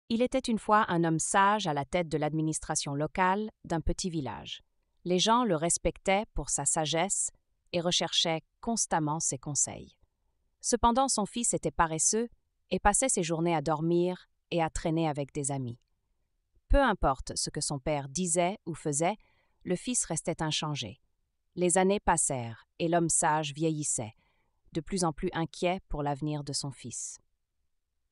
Il était une fois un homme sage à la tête de l'administration locale d'un petit village. Les gens le respectaient pour sa sagesse et recherchaient constamment ses conseils. Cependant, son fils était paresseux et passait ses journées à dormir et à traîner avec des amis. Peu importe ce que son père disait ou faisait, le fils restait inchangé. Les années passèrent et l'homme sage vieillissait, de plus en plus inquiet pour l'avenir de son fils.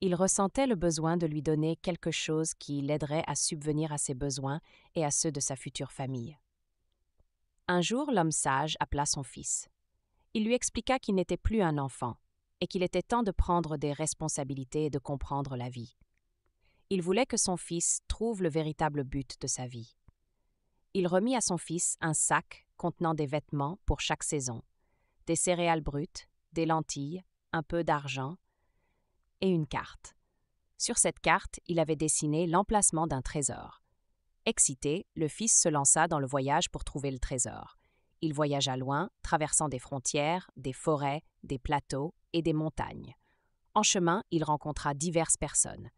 Il ressentait le besoin de lui donner quelque chose qui l'aiderait à subvenir à ses besoins et à ceux de sa future famille. Un jour, l'homme sage appela son fils. Il lui expliqua qu'il n'était plus un enfant et qu'il était temps de prendre des responsabilités et de comprendre la vie. Il voulait que son fils trouve le véritable but de sa vie. Il remit à son fils un sac contenant des vêtements pour chaque saison, des céréales brutes, des lentilles, un peu d'argent et une carte. Sur cette carte, il avait dessiné l'emplacement d'un trésor. Excité, le fils se lança dans le voyage pour trouver le trésor. Il voyagea loin, traversant des frontières, des forêts, des plateaux et des montagnes. En chemin, il rencontra diverses personnes.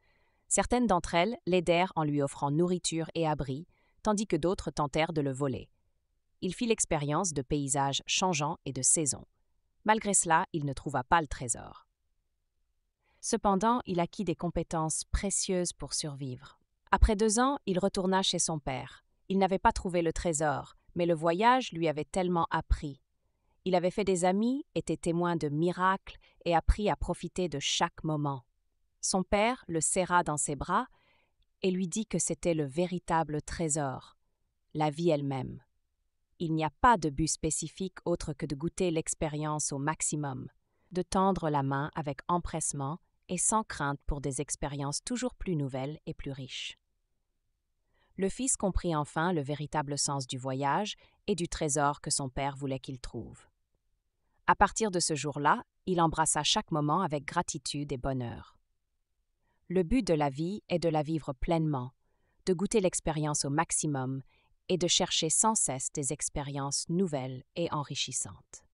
Certaines d'entre elles l'aidèrent en lui offrant nourriture et abri, tandis que d'autres tentèrent de le voler. Il fit l'expérience de paysages changeants et de saisons. Malgré cela, il ne trouva pas le trésor. Cependant, il acquit des compétences précieuses pour survivre. Après 2 ans, il retourna chez son père. Il n'avait pas trouvé le trésor, mais le voyage lui avait tellement appris. Il avait fait des amis, été témoin de miracles et appris à profiter de chaque moment. Son père le serra dans ses bras et lui dit que c'était le véritable trésor, la vie elle-même. Il n'y a pas de but spécifique autre que de goûter l'expérience au maximum, de tendre la main avec empressement et sans crainte pour des expériences toujours plus nouvelles et plus riches. Le fils comprit enfin le véritable sens du voyage et du trésor que son père voulait qu'il trouve. À partir de ce jour-là, il embrassa chaque moment avec gratitude et bonheur. Le but de la vie est de la vivre pleinement, de goûter l'expérience au maximum et de chercher sans cesse des expériences nouvelles et enrichissantes.